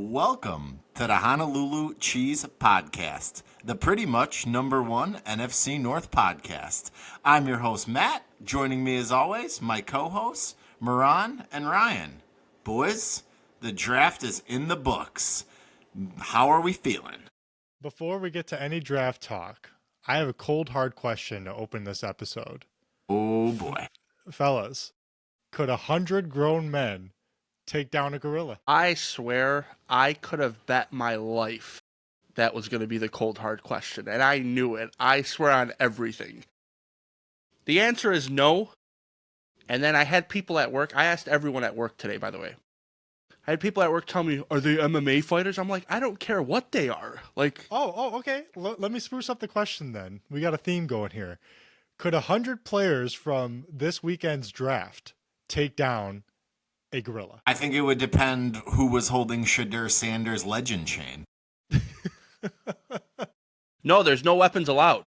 Welcome to the Honolulu Cheese Podcast, the pretty much #1 NFC North podcast. I'm your host, Matt. Joining me as always, my co-hosts, Moran and Ryan. Boys, the draft is in the books. How are we feeling? Before we get to any draft talk, I have a cold, hard question to open this episode. Oh boy. Fellas, could 100 grown men take down a gorilla? I swear I could have bet my life that was going to be the cold hard question, and I knew it. I swear on everything. The answer is no. And then I had people at work. I asked everyone at work today, by the way. I had people at work tell me, are they MMA fighters? I'm like, I don't care what they are. Like, okay. Let me spruce up the question then. We got a theme going here. Could 100 players from this weekend's draft take down a gorilla? I think it would depend who was holding Shedeur Sanders' legend chain. no, there's no weapons allowed.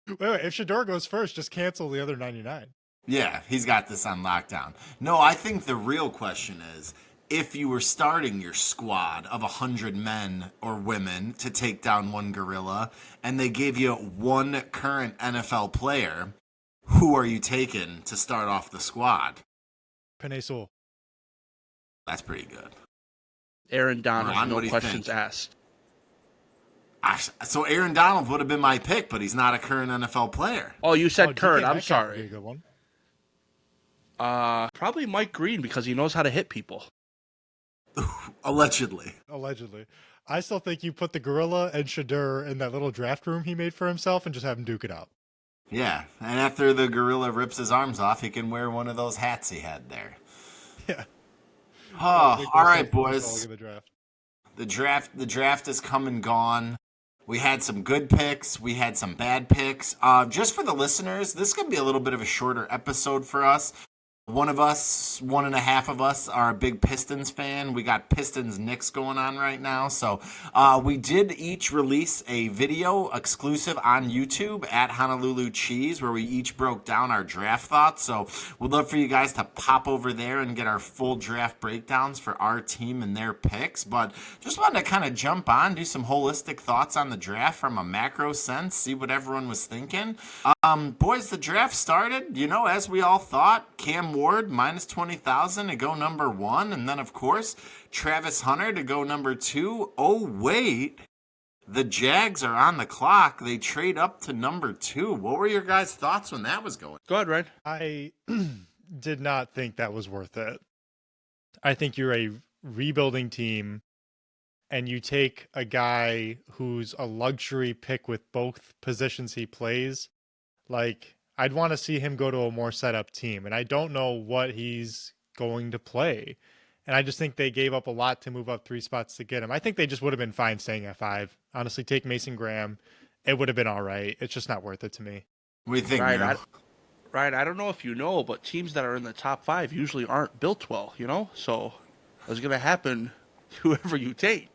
Wait, if Shedeur goes first, just cancel the other 99. Yeah, he's got this on lockdown. No, I think the real question is, if you were starting your squad of 100 men or women to take down one gorilla, and they gave you one current NFL player, who are you taking to start off the squad? Penei Sewell. That's pretty good. Aaron Donald, Ron, no questions asked. So Aaron Donald would have been my pick, but he's not a current NFL player. Oh, you said current. I'm Metcalf sorry. would be a good one. Probably Mike Green because he knows how to hit people. Allegedly. I still think you put the gorilla and Shedeur in that little draft room he made for himself and just have him duke it out. Yeah, and after the gorilla rips his arms off, he can wear one of those hats he had there. Yeah. Oh, all right, boys. The The draft is come and gone. We had some good picks. We had some bad picks. Just for the listeners, this could be a little bit of a shorter episode for us. One and a half of us are a big Pistons fan. We got Pistons Knicks going on right now. So we did each release a video exclusive on YouTube at Honolulu Cheese where we each broke down our draft thoughts. So we'd love for you guys to pop over there and get our full draft breakdowns for our team and their picks. But just wanted to kind of jump on, do some holistic thoughts on the draft from a macro sense, see what everyone was thinking. Boys, the draft started, as we all thought. Cam Ward minus 20,000 to go number 1, and then of course Travis Hunter to go number 2. Oh wait, the Jags are on the clock. They trade up to number 2. What were your guys' thoughts when that was going? Go ahead, Ryan. I did not think that was worth it. I think you're a rebuilding team and you take a guy who's a luxury pick with both positions he plays. Like, I'd want to see him go to a more set up team, and I don't know what he's going to play. And I just think they gave up a lot to move up 3 spots to get him. I think they just would have been fine staying at 5. Honestly, take Mason Graham. It would have been all right. It's just not worth it to me. What do you think, Ryan, I don't know if you know, but teams that are in the top 5 usually aren't built well, So what's going to happen whoever you take?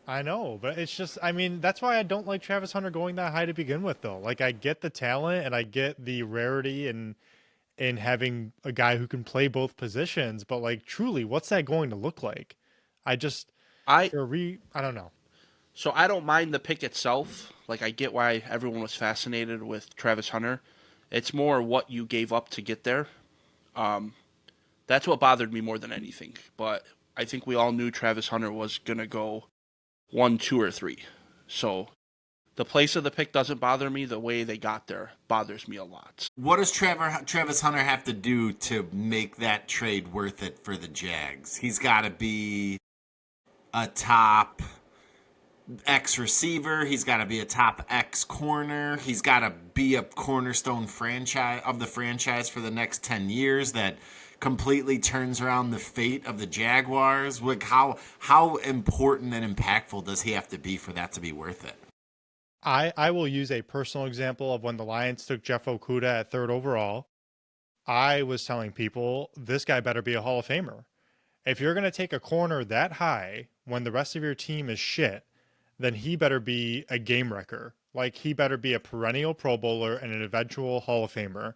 I know, but it's just, that's why I don't like Travis Hunter going that high to begin with, though. Like, I get the talent and I get the rarity in having a guy who can play both positions, but like, truly, what's that going to look like? I don't know. So I don't mind the pick itself. Like, I get why everyone was fascinated with Travis Hunter. It's more what you gave up to get there. That's what bothered me more than anything. But I think we all knew Travis Hunter was going to go 1, 2, or 3. So the place of the pick doesn't bother me. The way they got there bothers me a lot. What does Travis Hunter have to do to make that trade worth it for the Jags? He's got to be a top X receiver. He's got to be a top X corner. He's got to be a cornerstone franchise for the next 10 years that completely turns around the fate of the Jaguars. Like, how important and impactful does he have to be for that to be worth it? I will use a personal example of when the Lions took Jeff Okudah at 3rd overall. I was telling people, this guy better be a Hall of Famer. If you're going to take a corner that high when the rest of your team is shit, then he better be a game wrecker. Like, he better be a perennial Pro Bowler and an eventual Hall of Famer,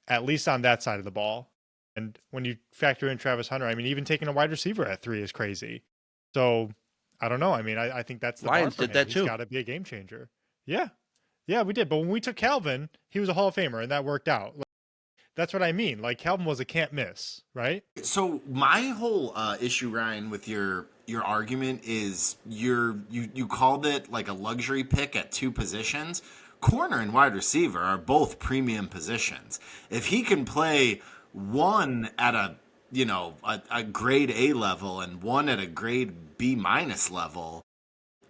at least on that side of the ball. And when you factor in Travis Hunter, even taking a wide receiver at 3 is crazy. So I don't know. I mean, I think that's the Lions bar for did him. that He's too. got to be a game changer. Yeah. Yeah, we did. But when we took Calvin, he was a Hall of Famer, and that worked out. Like, that's what I mean. Like, Calvin was a can't miss, right? So my whole issue, Ryan, with your argument is you called it like a luxury pick at two positions. Corner and wide receiver are both premium positions. If he can play one at a grade A level and one at a grade B minus level,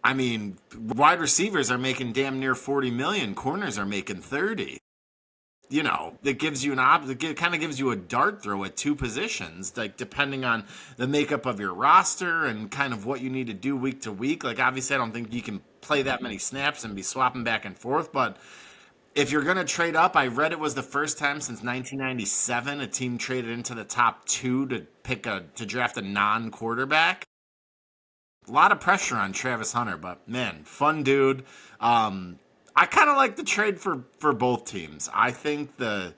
I mean, wide receivers are making damn near 40 million. Corners are making 30. It gives you it kind of gives you a dart throw at two positions, like depending on the makeup of your roster and kind of what you need to do week to week. Like, obviously, I don't think you can play that many snaps and be swapping back and forth, but if you're going to trade up, I read it was the first time since 1997 a team traded into the top two to draft a non-quarterback. A lot of pressure on Travis Hunter, but man, fun dude. I kind of like the trade for both teams. I think the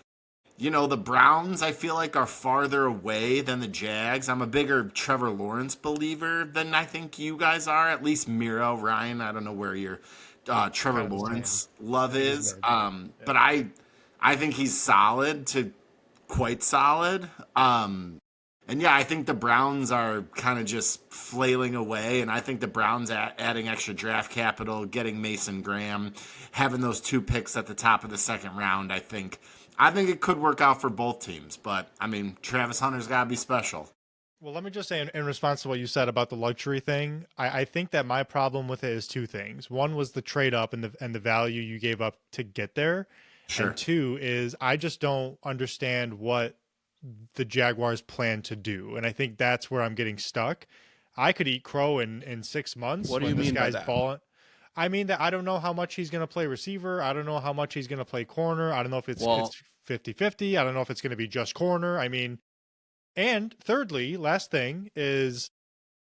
Browns, I feel like, are farther away than the Jags. I'm a bigger Trevor Lawrence believer than I think you guys are. At least Miro, Ryan. I don't know where your Trevor Kind of the Lawrence love is. Yeah. But I think he's solid to quite solid. And yeah, I think the Browns are kind of just flailing away, and I think the Browns adding extra draft capital, getting Mason Graham, having those two picks at the top of the second round, I think it could work out for both teams. But I mean, Travis Hunter's got to be special. Well, let me just say in response to what you said about the luxury thing, I think that my problem with it is two things. One was the trade up and the value you gave up to get there. Sure. And two is I just don't understand what the Jaguars plan to do. And I think that's where I'm getting stuck. I could eat crow in 6 months. What do you mean by that? Balling. I mean that I don't know how much he's going to play receiver. I don't know how much he's going to play corner. I don't know if it's 50-50. I don't know if it's going to be just corner. I mean, and thirdly, last thing is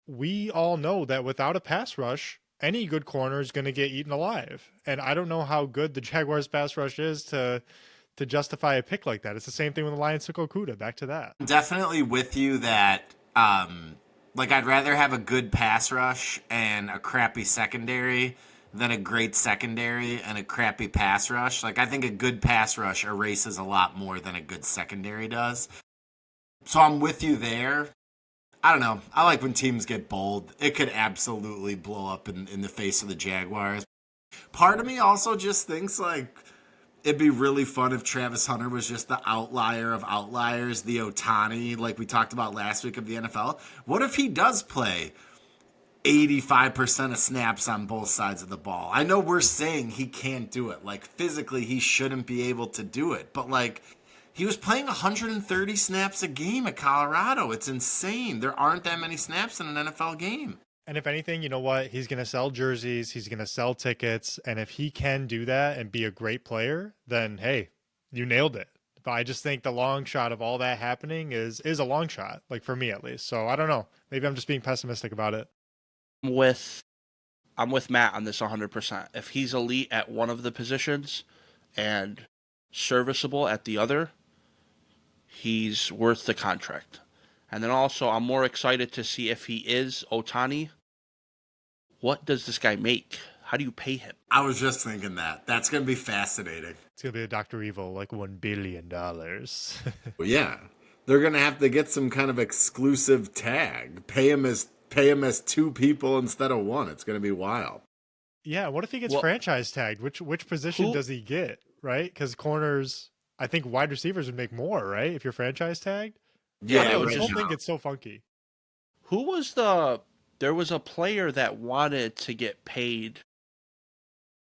we all know that without a pass rush, any good corner is going to get eaten alive. And I don't know how good the Jaguars pass rush is to justify a pick like that. It's the same thing when the Lions took Okudah. Back to that. I'm definitely with you that I'd rather have a good pass rush and a crappy secondary than a great secondary and a crappy pass rush. Like, I think a good pass rush erases a lot more than a good secondary does. So I'm with you there. I don't know. I like when teams get bold. It could absolutely blow up in the face of the Jaguars. Part of me also just thinks, like, it'd be really fun if Travis Hunter was just the outlier of outliers, the Ohtani, like we talked about last week of the NFL. What if he does play 85% of snaps on both sides of the ball? I know we're saying he can't do it. Like, physically, he shouldn't be able to do it. But, like, he was playing 130 snaps a game at Colorado. It's insane. There aren't that many snaps in an NFL game. And if anything, you know what? He's going to sell jerseys. He's going to sell tickets. And if he can do that and be a great player, then, hey, you nailed it. But I just think the long shot of all that happening is a long shot, like for me at least. So I don't know. Maybe I'm just being pessimistic about it. I'm with Matt on this 100%. If he's elite at one of the positions and serviceable at the other, he's worth the contract. And then also, I'm more excited to see if he is Ohtani. What does this guy make? How do you pay him? I was just thinking that. That's going to be fascinating. It's going to be a Dr. Evil, like $1 billion. Well, yeah. They're going to have to get some kind of exclusive tag. Pay him as two people instead of one. It's going to be wild. Yeah, what if he gets franchise tagged? Which position does he get, right? Because corners, I think wide receivers would make more, right? If you're franchise tagged. Yeah, I just don't think it's so funky. There was a player that wanted to get paid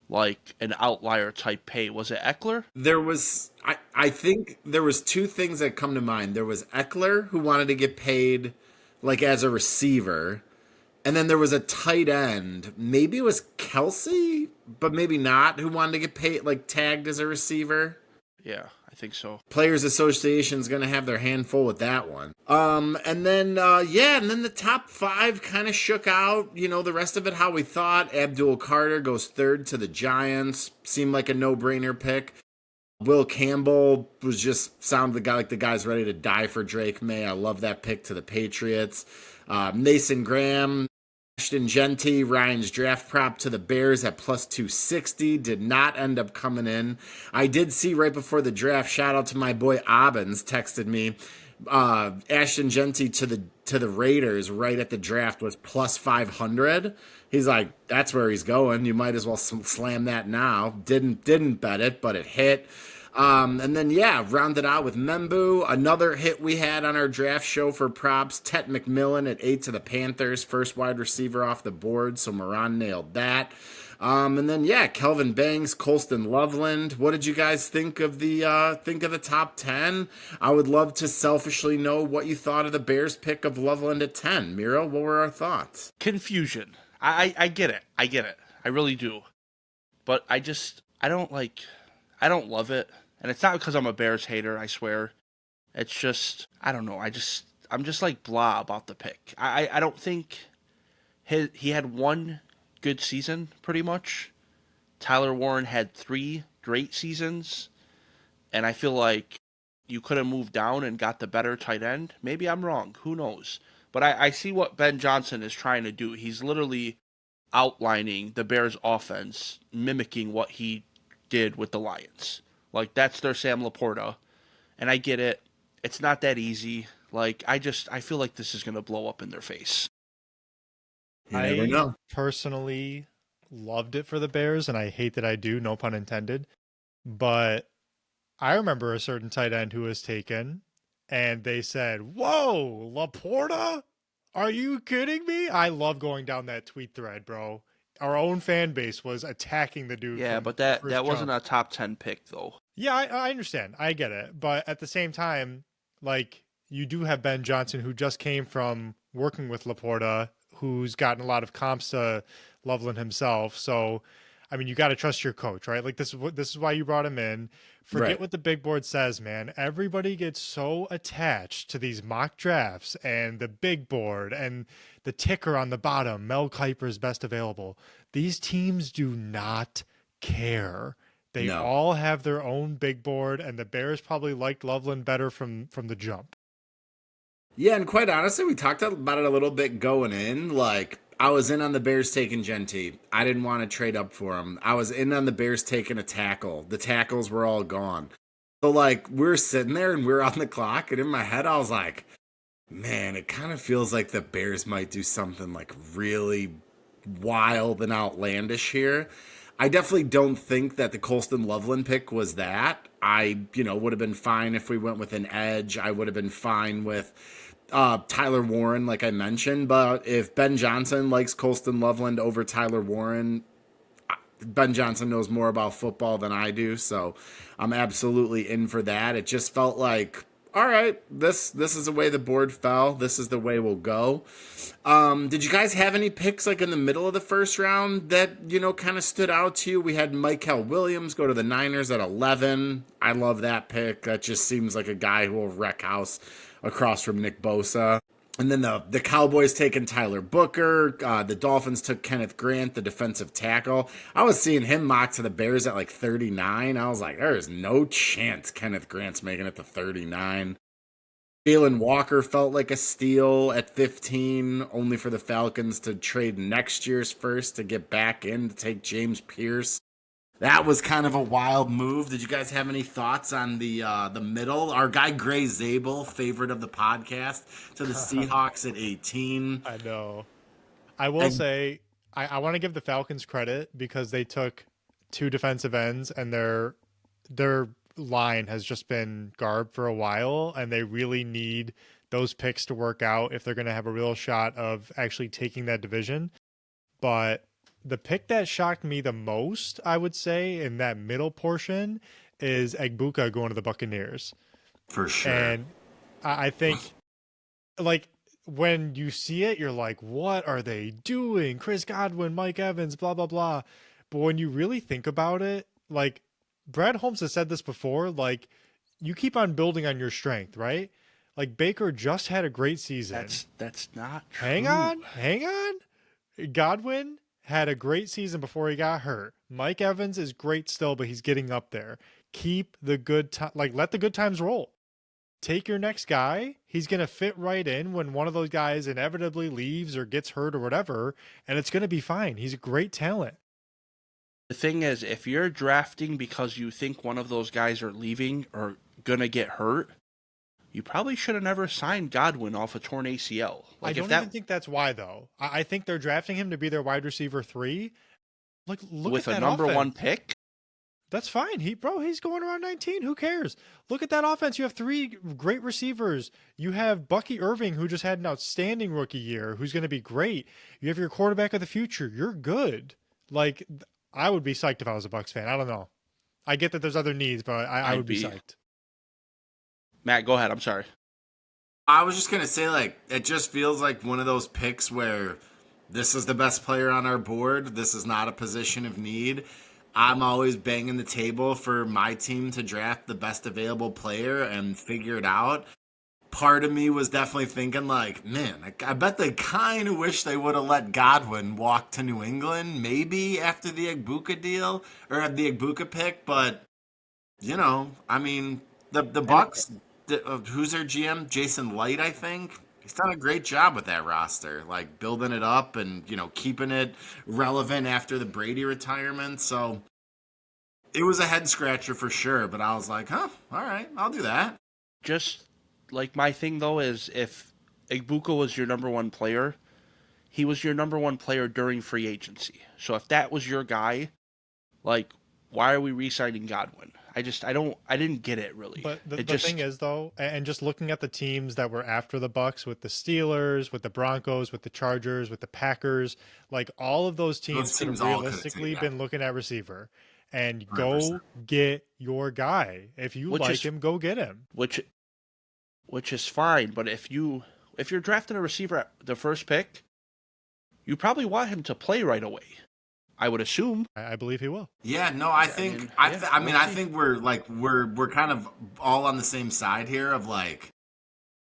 like an outlier type pay. Was it Eckler? There was, I think there was two things that come to mind. There was Eckler, who wanted to get paid like as a receiver. And then there was a tight end, maybe it was Kelsey, but maybe not, who wanted to get paid, like tagged as a receiver. Yeah, I think so. Players Association's going to have their hand full with that one. And then the top five kind of shook out. You know, the rest of it how we thought. Abdul Carter goes third to the Giants. Seemed like a no-brainer pick. Will Campbell sounded like the guy's ready to die for Drake May. I love that pick to the Patriots. Mason Graham Ashton Genty, Ryan's draft prop to the Bears at plus 260, did not end up coming in. I did see right before the draft, shout out to my boy Obbins, texted me, Ashton Genty to the Raiders right at the draft was plus 500. He's like, that's where he's going. You might as well slam that now. Didn't bet it, but it hit. And then, rounded out with Membu. Another hit we had on our draft show for props. Tet McMillan at 8 to the Panthers. First wide receiver off the board, so Moran nailed that. And then, Kelvin Banks, Colston Loveland. What did you guys think of the top 10? I would love to selfishly know what you thought of the Bears pick of Loveland at 10. Miro, what were our thoughts? Confusion. I get it. I really do. But I don't love it. And it's not because I'm a Bears hater, I swear. It's just, I don't know. I'm just like blah about the pick. I don't think he had one good season, pretty much. Tyler Warren had 3 great seasons. And I feel like you could have moved down and got the better tight end. Maybe I'm wrong. Who knows? But I see what Ben Johnson is trying to do. He's literally outlining the Bears' offense, mimicking what he did with the Lions. Like, that's their Sam Laporta. And I get it. It's not that easy. Like, I feel like this is going to blow up in their face. You never know. Personally loved it for the Bears, and I hate that I do, no pun intended. But I remember a certain tight end who was taken, and they said, whoa, Laporta? Are you kidding me? I love going down that tweet thread, bro. Our own fan base was attacking the dude. Yeah, but that wasn't a top 10 pick, though. Yeah, I understand. I get it. But at the same time, like, you do have Ben Johnson, who just came from working with Laporta, who's gotten a lot of comps to Loveland himself. So, I mean, you got to trust your coach, right? Like, this is why you brought him in. Forget Right. what the big board says, man. Everybody gets so attached to these mock drafts and the big board and the ticker on the bottom, Mel Kiper's best available. These teams do not care. They all have their own big board, and the Bears probably liked Loveland better from the jump. Yeah, and quite honestly, we talked about it a little bit going in. Like, I was in on the Bears taking Genty. I didn't want to trade up for him. I was in on the Bears taking a tackle. The tackles were all gone. So, like, we're sitting there and we're on the clock, and in my head, I was like, man, it kind of feels like the Bears might do something, like, really wild and outlandish here. I definitely don't think that the Colston Loveland pick was that. I, would have been fine if we went with an edge. I would have been fine with Tyler Warren, like I mentioned. But if Ben Johnson likes Colston Loveland over Tyler Warren, Ben Johnson knows more about football than I do. So I'm absolutely in for that. It just felt like, all right, this is the way the board fell. This is the way we'll go. Did you guys have any picks like in the middle of the first round that, kind of stood out to you? We had Michael Williams go to the Niners at 11. I love that pick. That just seems like a guy who will wreck house across from Nick Bosa. And then the Cowboys taking Tyler Booker. The Dolphins took Kenneth Grant, the defensive tackle. I was seeing him mocked to the Bears at like 39. I was like, there is no chance Kenneth Grant's making it to 39. Jalen Walker felt like a steal at 15, only for the Falcons to trade next year's first to get back in to take James Pierce. That was kind of a wild move. Did you guys have any thoughts on the middle? Our guy Gray Zabel, favorite of the podcast, to the Seahawks at 18. I know. I will say, I want to give the Falcons credit because they took 2 defensive ends, and their line has just been garb for a while, and they really need those picks to work out if they're going to have a real shot of actually taking that division. But the pick that shocked me the most, I would say, in that middle portion is Egbuka going to the Buccaneers. For sure. And I think, like, when you see it, you're like, what are they doing? Chris Godwin, Mike Evans, blah, blah, blah. But when you really think about it, like, Brad Holmes has said this before, like, you keep on building on your strength, right? Like, Baker just had a great season. That's not true. Hang on. Godwin had a great season before he got hurt. Mike Evans is great still, but he's getting up there. Keep the good time, like, let the good times roll. take your next guy. He's going to fit right in when one of those guys inevitably leaves or gets hurt or whatever, and it's going to be fine. He's a great talent. The thing is, if you're drafting because you think one of those guys are leaving or going to get hurt, you probably should have never signed Godwin off a torn ACL. I don't even think that's why, though. I think they're drafting him to be their wide receiver 3. Look with at that a number offense. 1 pick. That's fine. He's going around 19. Who cares? Look at that offense. You have 3 great receivers. You have Bucky Irving, who just had an outstanding rookie year, who's going to be great. You have your quarterback of the future. You're good. Like, I would be psyched if I was a Bucs fan. I don't know. I get that there's other needs, but I would be psyched. Matt, go ahead. I'm sorry. I was just going to say, like, it just feels like one of those picks where this is the best player on our board. This is not a position of need. I'm always banging the table for my team to draft the best available player and figure it out. Part of me was definitely thinking, like, man, I bet they kind of wish they would have let Godwin walk to New England, maybe after the Igbuka deal or the Igbuka pick. But, you know, I mean, the Bucs, who's their GM? Jason Light, I think. He's done a great job with that roster, like building it up and, you know, keeping it relevant after the Brady retirement. So it was a head scratcher for sure, but I was like, huh, all right, I'll do that. Just like my thing, though, is if Igbuka was your number 1 player, he was your number 1 player during free agency. So if that was your guy, like, why are we re-signing Godwin? I didn't get it really. But the thing is, though, and just looking at the teams that were after the Bucs, with the Steelers, with the Broncos, with the Chargers, with the Packers, like all of those teams could have realistically been looking at receiver. And 100%. Go get your guy. If you like him, go get him. Which is fine, but if you're drafting a receiver at the first pick, you probably want him to play right away. I would assume. I believe he will. Yeah, no, I think I think we're kind of all on the same side here of like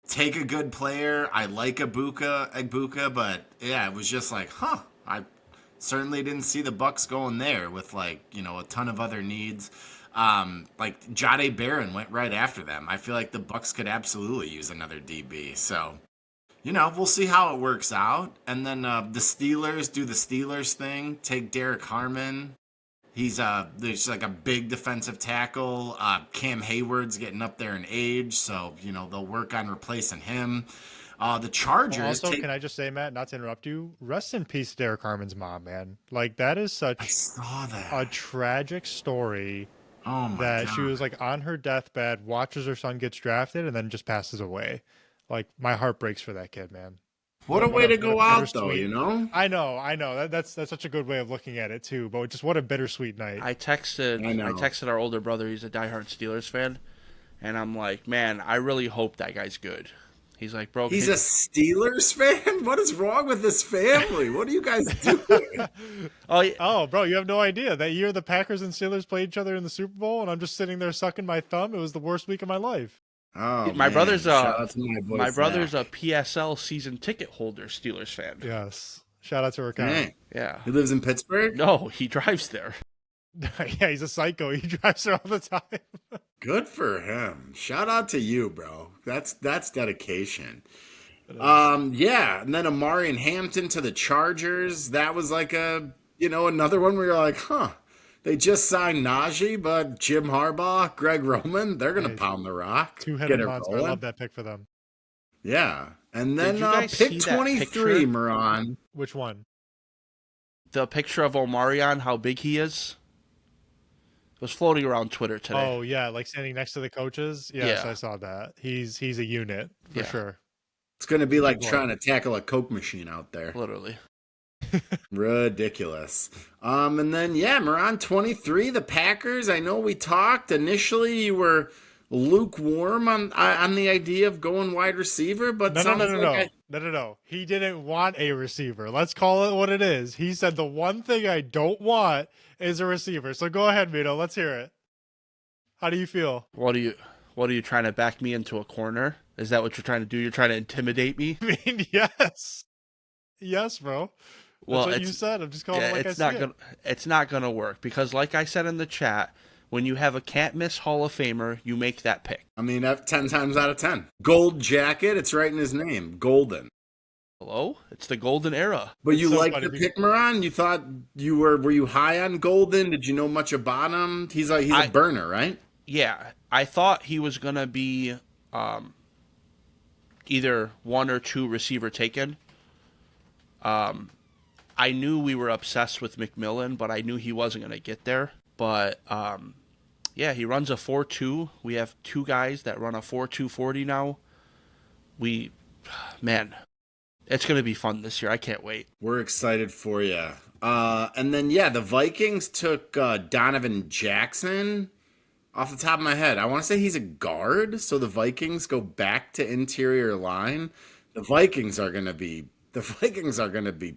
take a good player. I like Igbuka, but yeah, it was just like, huh, I certainly didn't see the Bucs going there with like, you know, a ton of other needs. Like Jahdae Barron went right after them. I feel like the Bucs could absolutely use another DB. So, you know, we'll see how it works out. And then the Steelers do the Steelers thing. Take Derek Harmon. He's there's like a big defensive tackle. Cam Hayward's getting up there in age, so you know they'll work on replacing him. The Chargers. Also, can I just say, Matt, not to interrupt you, rest in peace, Derek Harmon's mom, man. Like that is such a tragic story. Oh my God. She was like on her deathbed, watches her son gets drafted, and then just passes away. Like my heart breaks for that kid, man. What a way to go out, though, you know? I know. That's such a good way of looking at it, too. But just what a bittersweet night. I texted our older brother. He's a diehard Steelers fan. And I'm like, man, I really hope that guy's good. He's like, bro. He's a Steelers fan? What is wrong with this family? What are you guys doing? Oh, bro, you have no idea. That year the Packers and Steelers played each other in the Super Bowl, and I'm just sitting there sucking my thumb. It was the worst week of my life. Oh, my brother's a PSL PSL season ticket holder, Steelers fan. Yes, shout out to Rakan. Yeah, he lives in Pittsburgh. No, he drives there. Yeah, he's a psycho. He drives there all the time. Good for him. Shout out to you, bro. That's dedication. Yeah, and then Amari and Hampton to the Chargers. That was like another one where you're like, huh. They just signed Najee, but Jim Harbaugh, Greg Roman, they're going to pound the rock. Two-headed monster. I love that pick for them. Yeah. And then pick 23, Moran. Which one? The picture of Omarion, how big he is. It was floating around Twitter today. Oh, yeah, like standing next to the coaches? Yes, yeah. I saw that. He's a unit, for sure. It's going to be like trying to tackle a Coke machine out there. Literally. Ridiculous. And then Moran 23, the Packers. I know we talked initially. You were lukewarm on the idea of going wide receiver, but no. He didn't want a receiver. Let's call it what it is. He said the one thing I don't want is a receiver. So go ahead, Mito. Let's hear it. How do you feel? What are you trying to back me into a corner? Is that what you're trying to do? You're trying to intimidate me? I mean, yes. Yes, bro. That's what you said. I'm just calling it like I said. It's not gonna work because, like I said in the chat, When you have a can't miss Hall of Famer, you make that pick. I mean, 10 times out of 10. Gold jacket, it's right in his name. Golden. Hello? It's the golden era. But you so liked funny the pick, Moran? You thought were you high on Golden? Did you know much about him? He's a burner, right? Yeah, I thought he was going to be either 1 or 2 receiver taken. I knew we were obsessed with McMillan, but I knew he wasn't going to get there. But, yeah, he runs a 4.2. We have 2 guys that run a 4.2 40 now. Man, it's going to be fun this year. I can't wait. We're excited for you. And then, yeah, the Vikings took Donovan Jackson off the top of my head. I want to say he's a guard, so the Vikings go back to interior line. The Vikings are going to be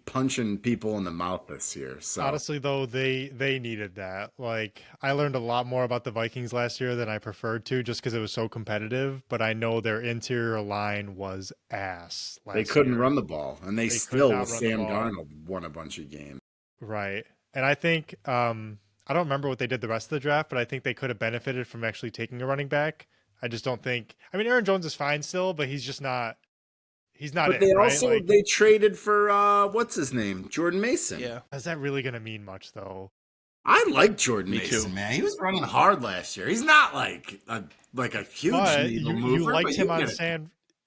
punching people in the mouth this year. So Honestly, though, they needed that. Like, I learned a lot more about the Vikings last year than I preferred to, just because it was so competitive. But I know their interior line was ass last year. They couldn't run the ball, and they still, with Sam Darnold, won a bunch of games. Right, and I think I don't remember what they did the rest of the draft, but I think they could have benefited from actually taking a running back. I just don't think. I mean, Aaron Jones is fine still, but he's just not. He's not. But they also they traded for what's his name, Jordan Mason. Yeah. Is that really going to mean much though? I like Jordan Me Mason, too. man. He was running hard last year. He's not like a huge needle mover. You liked him on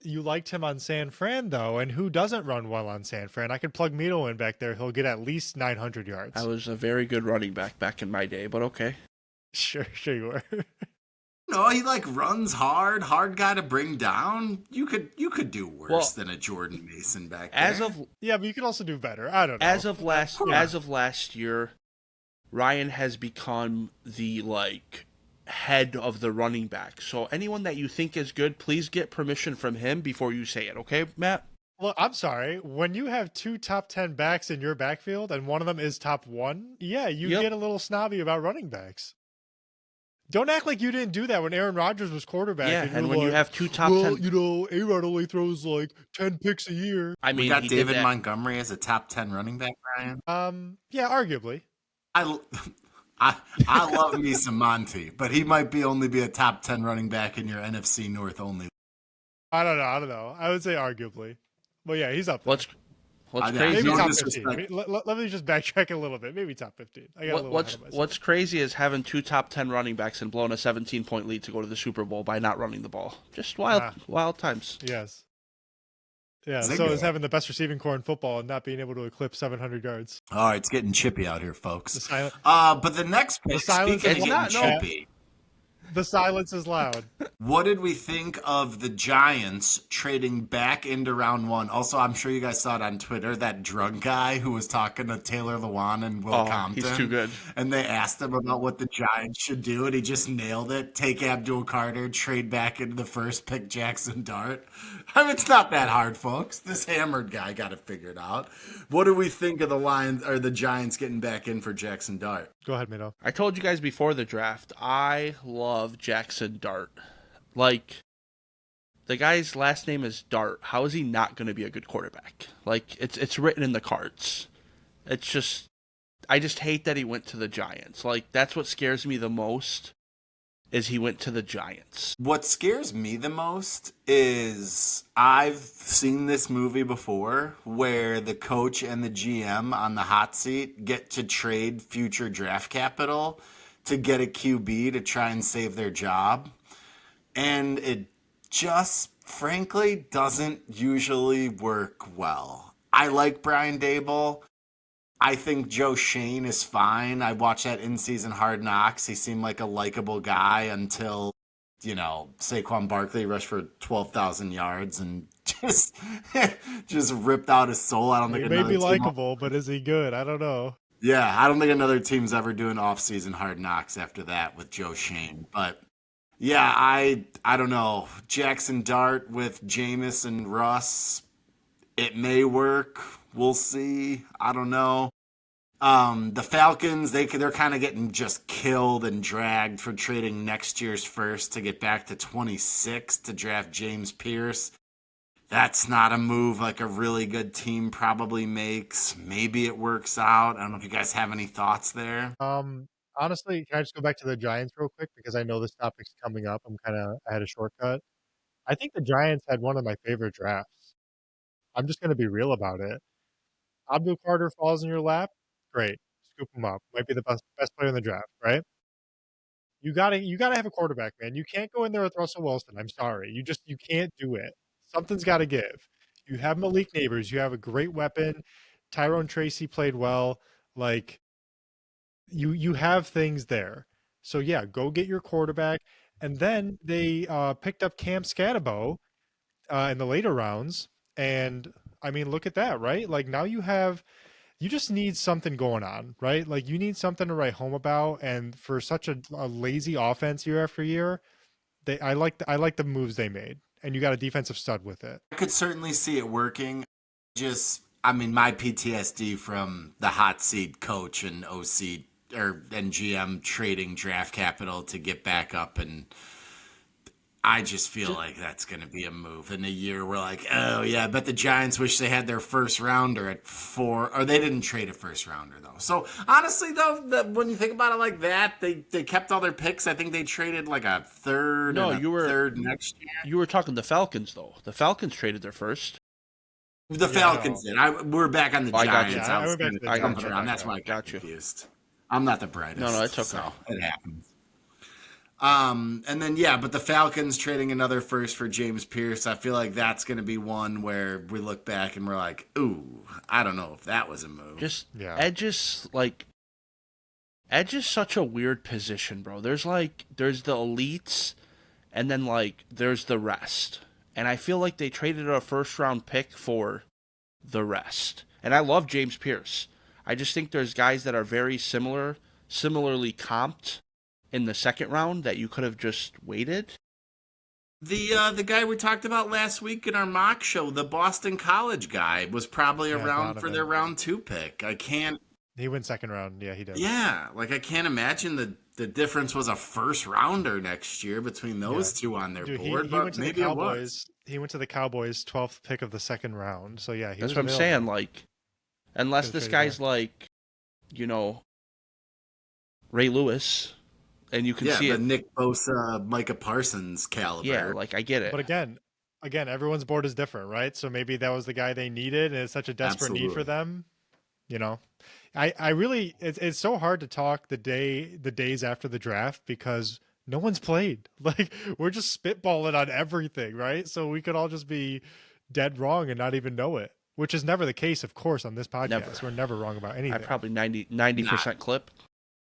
You liked him on San Fran though, and who doesn't run well on San Fran? I could plug Mito in back there. He'll get at least 900 yards. I was a very good running back in my day, but okay. Sure you were. No, he runs hard guy to bring down. You could do worse than a Jordan Mason back there. Yeah, but you could also do better. I don't know. As of last year, Ryan has become the head of the running back. So anyone that you think is good, please get permission from him before you say it, okay, Matt? Look, I'm sorry. When you have 2 top 10 backs in your backfield and one of them is top 1, yeah, you get a little snobby about running backs. Don't act like you didn't do that when Aaron Rodgers was quarterback. Yeah, and when you have 2 top 10... you know, A-Rod only throws 10 picks a year. I mean, we got David Montgomery as a top 10 running back, Ryan. Yeah, arguably. I love me some Monty, but he might only be a top 10 running back in your NFC North only. I don't know. I would say arguably. But yeah, he's up there. What's crazy? Maybe top 15. Let me just backtrack a little bit. Maybe top 15. What's crazy is having 2 top 10 running backs and blowing a 17-point lead to go to the Super Bowl by not running the ball. Just wild times. Yes. Yeah, so is having the best receiving core in football and not being able to eclipse 700 yards. All right, it's getting chippy out here, folks. But the next pick, speaking of chippy. The silence is loud. What did we think of the Giants trading back into round 1? Also, I'm sure you guys saw it on Twitter, that drunk guy who was talking to Taylor Lewan and Will Compton. He's too good. And they asked him about what the Giants should do, and he just nailed it. Take Abdul Carter, trade back into the first, pick Jackson Dart. I mean, it's not that hard, folks. This hammered guy got it figured out. What do we think of the Giants getting back in for Jackson Dart? Go ahead, Mito. I told you guys before the draft, I love Jackson Dart. The guy's last name is Dart. How is he not going to be a good quarterback? It's written in the cards. It's just, I just hate that he went to the Giants. That's what scares me the most, is he went to the Giants. What scares me the most is I've seen this movie before where the coach and the GM on the hot seat get to trade future draft capital to get a QB to try and save their job. And it just, frankly, doesn't usually work well. I like Brian Daboll. I think Joe Shane is fine. I watched that in-season Hard Knocks. He seemed like a likable guy until, Saquon Barkley rushed for 12,000 yards and just ripped out his soul. I don't think he may be likable, but is he good? I don't know. Yeah, I don't think another team's ever doing off-season Hard Knocks after that with Joe Shane. But yeah, I don't know. Jackson Dart with Jameis and Russ, it may work. We'll see. I don't know. The Falcons, they're kind of getting just killed and dragged for trading next year's first to get back to 26 to draft James Pierce. That's not a move like a really good team probably makes. Maybe it works out. I don't know if you guys have any thoughts there. Honestly, can I just go back to the Giants real quick because I know this topic's coming up. I had a shortcut. I think the Giants had one of my favorite drafts. I'm just gonna be real about it. Abdul Carter falls in your lap, great. Scoop him up. Might be the best player in the draft, right? You gotta have a quarterback, man. You can't go in there with Russell Wilson. I'm sorry. You can't do it. Something's gotta give. You have Malik Neighbors, you have a great weapon. Tyrone Tracy played well. Like you have things there. So yeah, go get your quarterback. And then they picked up Cam Scatabo in the later rounds. And I mean, look at that, right? Like now you just need something going on, right? Like you need something to write home about. And for such a lazy offense year after year, I like the moves they made. And you got a defensive stud with it. I could certainly see it working. I mean, my PTSD from the hot seat coach and OC and GM trading draft capital to get back up, and I just feel like that's going to be a move in a year. We're like, oh yeah, I bet the Giants wish they had their first rounder at 4, or they didn't trade a first rounder though. So honestly, though, when you think about it like that, they kept all their picks. I think they traded like a third. No, third next year. You were talking the Falcons though. The Falcons traded their first. The Falcons did. We're back on the I got Giants. you. I went back to the jumping Giants. around. That's why I got confused. I'm not the brightest. No, it's okay. So it happens. And then but the Falcons trading another first for James Pierce. I feel like that's going to be one where we look back and we're like, ooh, I don't know if that was a move. Edge is such a weird position, bro. There's the elites, and then there's the rest. And I feel like they traded a first round pick for the rest. And I love James Pierce. I just think there's guys that are very similarly comped in the second round that you could have just waited. The guy we talked about last week in our mock show, the Boston College guy, was probably around for their round 2 pick. He went second round. Yeah, he did. Yeah, I can't imagine the difference was a first rounder next year between those two on their board. He went to maybe the Cowboys. He went to the Cowboys' 12th pick of the second round. So yeah, that's what I'm saying. Unless this guy's Ray Lewis, and you can see the it. Nick Bosa, Micah Parsons caliber. Yeah, I get it. But again, everyone's board is different, right? So maybe that was the guy they needed, and it's such a desperate need for them. I really, it's so hard to talk the days after the draft because no one's played. We're just spitballing on everything, right? So we could all just be dead wrong and not even know it, which is never the case, of course, on this podcast. Never. We're never wrong about anything. I probably 90% clip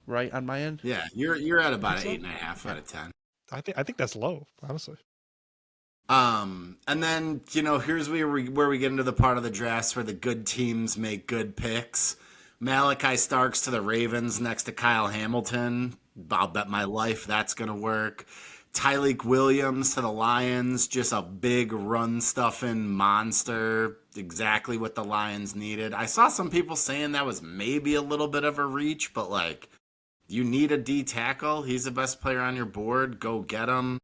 right on my end. Yeah, you're at about an 8.5 out of 10. I think that's low, honestly. And then here's where we get into the part of the drafts where the good teams make good picks. Malachi Starks to the Ravens next to Kyle Hamilton. I'll bet my life that's going to work. Tyleik Williams to the Lions, just a big run-stuffing monster, exactly what the Lions needed. I saw some people saying that was maybe a little bit of a reach, but you need a D tackle. He's the best player on your board. Go get him.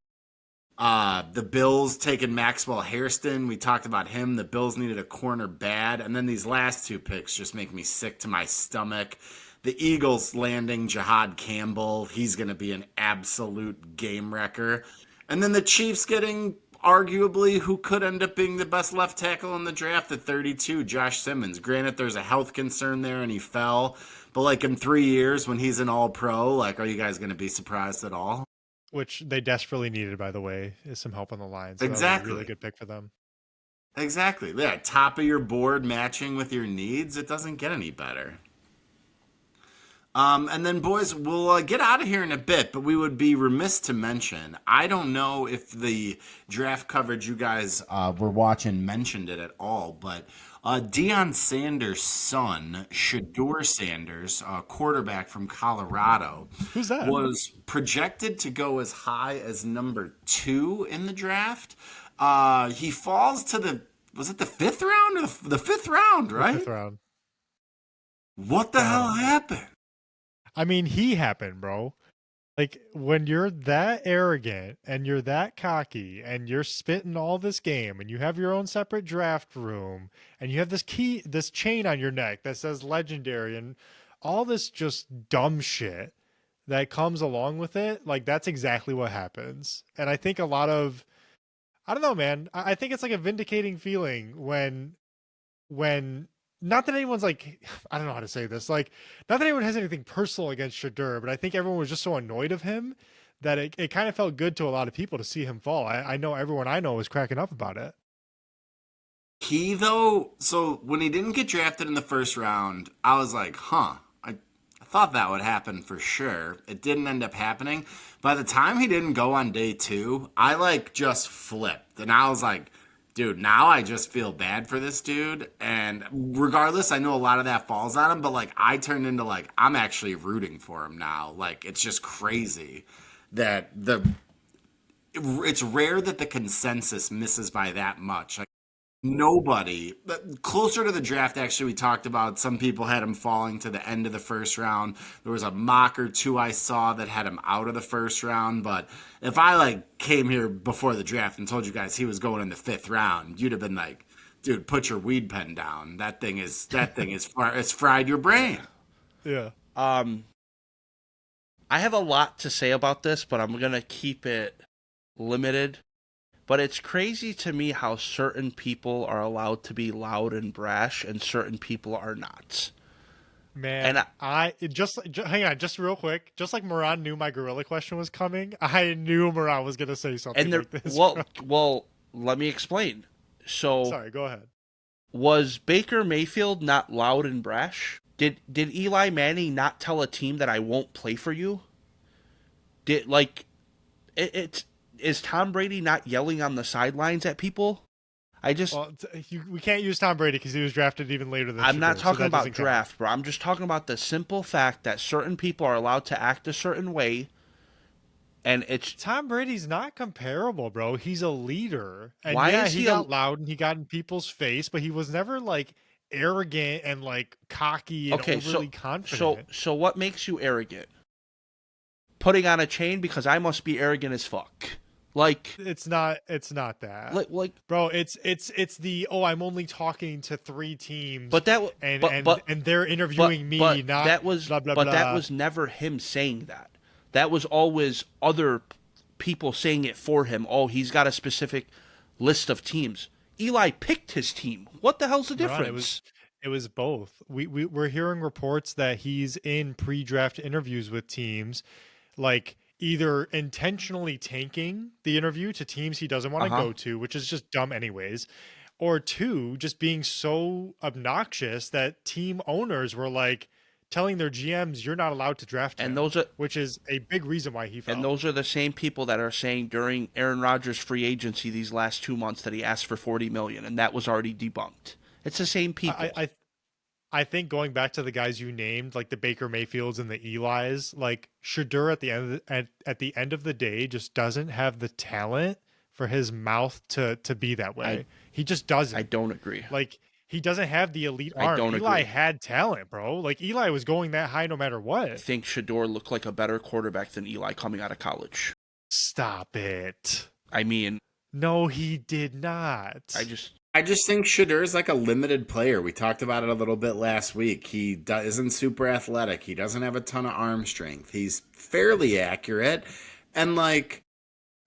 The Bills taking Maxwell Hairston. We talked about him. The Bills needed a corner bad. And then these last 2 picks just make me sick to my stomach. The Eagles landing Jahad Campbell. He's going to be an absolute game wrecker. And then the Chiefs getting arguably who could end up being the best left tackle in the draft at 32, Josh Simmons. Granted, there's a health concern there and he fell. But in 3 years when he's an all-pro, are you guys going to be surprised at all? Which they desperately needed, by the way, is some help on the line. So exactly. That was a really good pick for them. Exactly. Yeah, top of your board matching with your needs. It doesn't get any better. And then, boys, we'll get out of here in a bit, but we would be remiss to mention, I don't know if the draft coverage you guys were watching mentioned it at all, but Deion Sanders' son, Shedeur Sanders, a quarterback from Colorado, who's that? Was projected to go as high as number 2 in the draft. He falls to was it the 5th round or the 5th round, right? The 5th round. What the hell happened? I mean, he happened, bro. When you're that arrogant and you're that cocky and you're spitting all this game and you have your own separate draft room and you have this chain on your neck that says legendary and all this just dumb shit, that comes along with it, like that's exactly what happens. And I think a lot of, I don't know, man. I think it's like a vindicating feeling when not that anyone's like, I don't know how to say this, like not that anyone has anything personal against Shedeur, but I think everyone was just so annoyed of him that it kind of felt good to a lot of people to see him fall. I know everyone I know was cracking up about it. He, though, so when he didn't get drafted in the first round, I was like, I thought that would happen for sure. It didn't end up happening. By the time he didn't go on day 2, I like just flipped. And I was like, dude, now I just feel bad for this dude. And regardless, I know a lot of that falls on him, but like I turned into like, I'm actually rooting for him now. Like it's just crazy that it's rare that the consensus misses by that much. Like, nobody. Closer to the draft, actually, we talked about some people had him falling to the end of the first round. There was a mock or two I saw that had him out of the first round. But if I like came here before the draft and told you guys he was going in the 5th round, you'd have been like, dude, put your weed pen down. That thing is it's fried your brain. Yeah. I have a lot to say about this, but I'm gonna keep it limited. But it's crazy to me how certain people are allowed to be loud and brash and certain people are not. Man, and I just hang on, just real quick. Just like Moran knew my gorilla question was coming, I knew Moran was going to say something like this. Well, let me explain. So, sorry, go ahead. Was Baker Mayfield not loud and brash? Did Eli Manning not tell a team that I won't play for you? Is Tom Brady not yelling on the sidelines at people? We can't use Tom Brady because he was drafted even later than I'm not talking about draft, count. bro. I'm just talking about the simple fact that certain people are allowed to act a certain way, and it's Tom Brady's not comparable, bro. He's a leader, and why is he got loud and he got in people's face, but he was never like arrogant and like cocky and overly confident. So what makes you arrogant? Putting on a chain because I must be arrogant as fuck. Like it's not that. Like bro, it's the I'm only talking to 3 teams. But that and they're interviewing me. But not that was blah, blah, but blah. That was never him saying that. That was always other people saying it for him. Oh, he's got a specific list of teams. Eli picked his team. What the hell's the difference? It was both. We're hearing reports that he's in pre-draft interviews with teams, like either intentionally tanking the interview to teams he doesn't want to go to, which is just dumb anyways, or 2, just being so obnoxious that team owners were like telling their GMs, you're not allowed to draft him, which is a big reason why he fell. And those are the same people that are saying during Aaron Rodgers' free agency these last 2 months that he asked for $40 million, and that was already debunked. It's the same people. I think going back to the guys you named, like the Baker Mayfields and the Elis, like Shedeur at the end of the day just doesn't have the talent for his mouth to be that way. He just doesn't. I don't agree. Like he doesn't have the elite arm. Eli had talent, bro. Like Eli was going that high no matter what. I think Shedeur looked like a better quarterback than Eli coming out of college. Stop it. I mean, no, he did not. I just think Shedeur is like a limited player. We talked about it a little bit last week. He isn't super athletic. He doesn't have a ton of arm strength. He's fairly accurate. And like,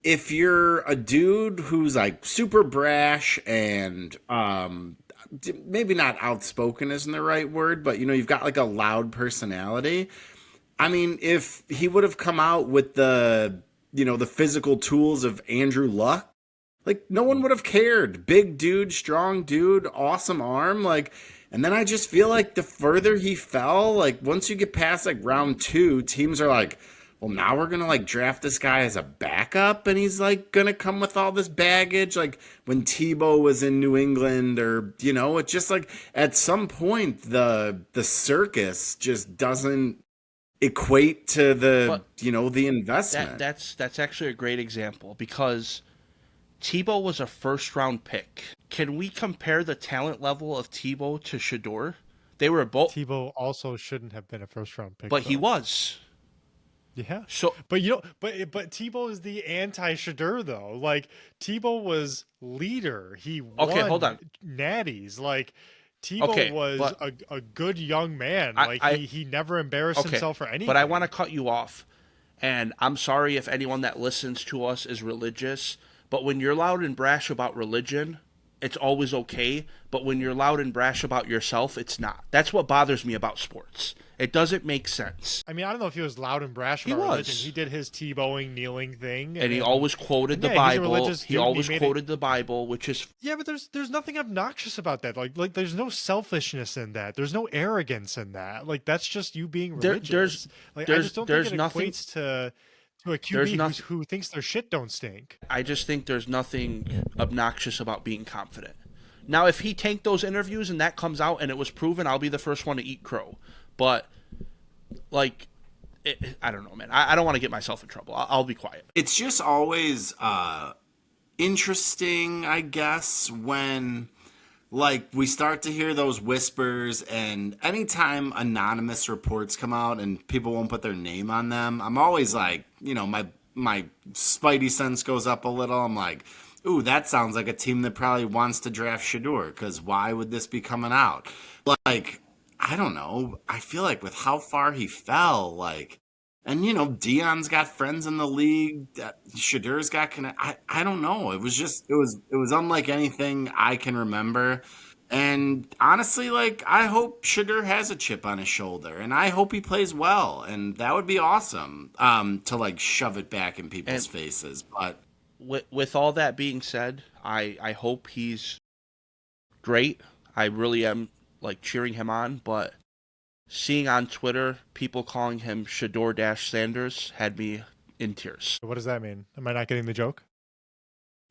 if you're a dude who's like super brash and maybe not outspoken isn't the right word, but you know, you've got like a loud personality. I mean, if he would have come out with the physical tools of Andrew Luck, like, no one would have cared. Big dude, strong dude, awesome arm. Like, and then I just feel like the further he fell, like, once you get past, like, round 2, teams are like, well, now we're going to, like, draft this guy as a backup, and he's, like, going to come with all this baggage. Like, when Tebow was in New England or, you know, it's just, like, at some point, the circus just doesn't equate to the investment. That's actually a great example because Tebow was a first-round pick. Can we compare the talent level of Tebow to Shedeur? They were both. Tebow also shouldn't have been a first-round pick, but though. He was. Yeah. So, but Tebow is the anti-Shedeur though. Like Tebow was leader. He won hold on. natties. Like Tebow Okay, was but a good young man. He never embarrassed okay, himself for anything. but I want to cut you off. And I'm sorry if anyone that listens to us is religious, but when you're loud and brash about religion, it's always okay. But when you're loud and brash about yourself, it's not. That's what bothers me about sports. It doesn't make sense. I mean, I don't know if he was loud and brash about religion. He did his Tebowing, kneeling thing, and he always quoted the Bible. He always quoted the Bible, which is but there's nothing obnoxious about that. Like there's no selfishness in that. There's no arrogance in that. Like that's just you being religious. I just don't think it equates to a QB who thinks their shit don't stink. I just think there's nothing obnoxious about being confident. Now, if he tanked those interviews and that comes out and it was proven, I'll be the first one to eat crow. But, like, I don't know, man. I don't want to get myself in trouble. I'll be quiet. It's just always interesting, I guess, when, like, we start to hear those whispers, and anytime anonymous reports come out and people won't put their name on them, I'm always like, my spidey sense goes up a little. I'm like, ooh, that sounds like a team that probably wants to draft Shedeur, because why would this be coming out? Like, I don't know. I feel like with how far he fell, like, and Deion's got friends in the league. Shedeur's got I don't know. It was unlike anything I can remember. And honestly, like, I hope Shedeur has a chip on his shoulder, and I hope he plays well, and that would be awesome. To like shove it back in people's faces, but. With all that being said, I hope he's great. I really am like cheering him on, but seeing on Twitter people calling him Shedeur-Sanders had me in tears. What does that mean? Am I not getting the joke?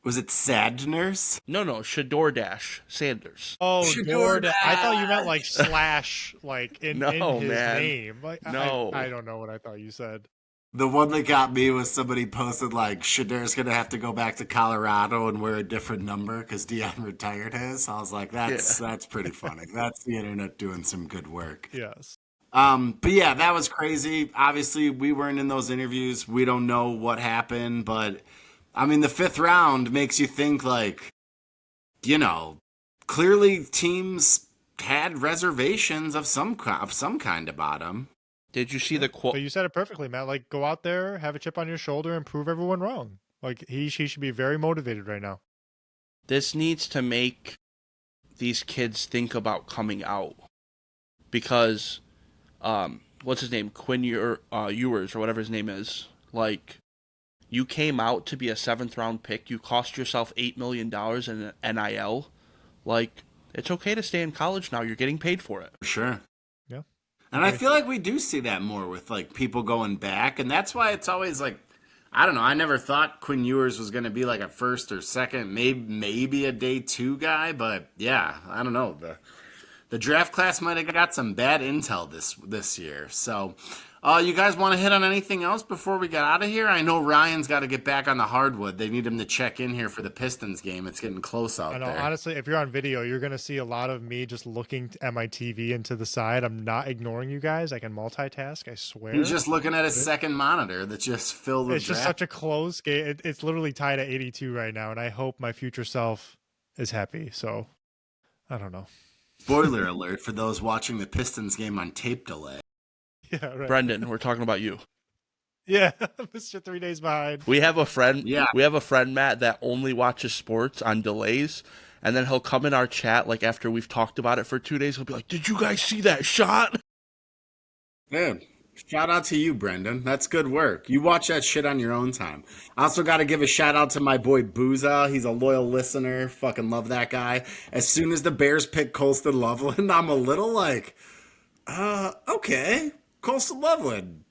Was it Sadners? No, Shedeur-Sanders. Oh, Shedeur. I thought you meant like slash, like in his name. Like, no, I don't know what I thought you said. The one that got me was somebody posted like Shedeur's going to have to go back to Colorado and wear a different number because Deion retired his. I was like, that's pretty funny. That's the internet doing some good work. Yes. But yeah, that was crazy. Obviously, we weren't in those interviews. We don't know what happened, but I mean, the 5th round makes you think like, clearly teams had reservations of some kind about him. Did you see the quote? But you said it perfectly, Matt. Like, go out there, have a chip on your shoulder, and prove everyone wrong. Like, he should be very motivated right now. This needs to make these kids think about coming out. Because, what's his name? Quinn Ewers, or whatever his name is. Like, you came out to be a 7th round pick. You cost yourself $8 million in an NIL. Like, it's okay to stay in college now. You're getting paid for it. Sure. Yeah. And I feel like we do see that more with like people going back, and that's why it's always like, I don't know. I never thought Quinn Ewers was going to be like a 1st or 2nd, maybe a day 2 guy, but yeah, I don't know. The draft class might have got some bad intel this year. So, you guys want to hit on anything else before we get out of here? I know Ryan's got to get back on the hardwood. They need him to check in here for the Pistons game. It's getting close out there. Honestly, if you're on video, you're going to see a lot of me just looking at my TV and to the side. I'm not ignoring you guys. I can multitask, I swear. He's just looking at his second monitor that's just filled with It's just such a close game. It's literally tied at 82 right now, and I hope my future self is happy. So, I don't know. Spoiler alert for those watching the Pistons game on tape delay. Yeah, right. Brendan, we're talking about you. Yeah, Mr. 3 days behind. We have a friend. Yeah. We have a friend, Matt, that only watches sports on delays, and then he'll come in our chat like after we've talked about it for 2 days. He'll be like, "Did you guys see that shot?" Dude, shout out to you, Brendan. That's good work. You watch that shit on your own time. I also got to give a shout out to my boy Booza. He's a loyal listener. Fucking love that guy. As soon as the Bears pick Colston Loveland, I'm a little like, okay, Colston Loveland,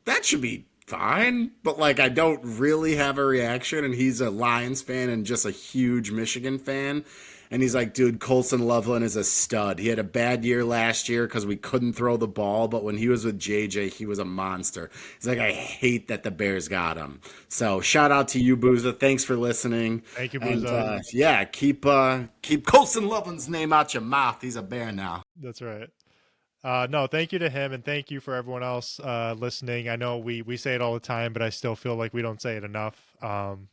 that should be fine. But like, I don't really have a reaction. And he's a Lions fan and just a huge Michigan fan. And he's like, dude, Colston Loveland is a stud. He had a bad year last year because we couldn't throw the ball. But when he was with JJ, he was a monster. He's like, I hate that the Bears got him. So shout out to you, Booza. Thanks for listening. Thank you, Booza. And, yeah, keep Colston Loveland's name out your mouth. He's a Bear now. That's right. No, thank you to him, and thank you for everyone else listening. I know we say it all the time, but I still feel like we don't say it enough.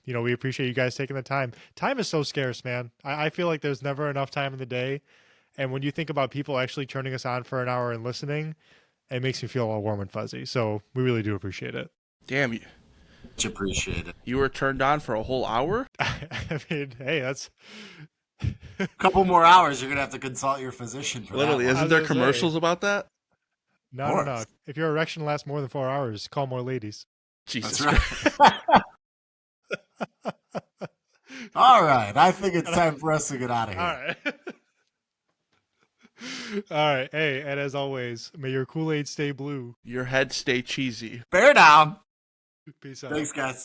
We appreciate you guys taking the time. Time is so scarce, man. I feel like there's never enough time in the day, And when you think about people actually turning us on for an hour and listening, it makes me feel all warm and fuzzy. So we really do appreciate it. Damn, Much appreciated. you were turned on for a whole hour? I mean, hey, that's A couple more hours, you're gonna have to consult your physician for Literally, that. isn't was there gonna say. commercials about that? no. If your erection lasts more than 4 hours, call more ladies. Jesus That's Christ. right. All right, I think it's time for us to get out of here. All right. All right. Hey, and as always, may your Kool-Aid stay blue. Your head stay cheesy. Bear down. Peace out. Thanks, guys.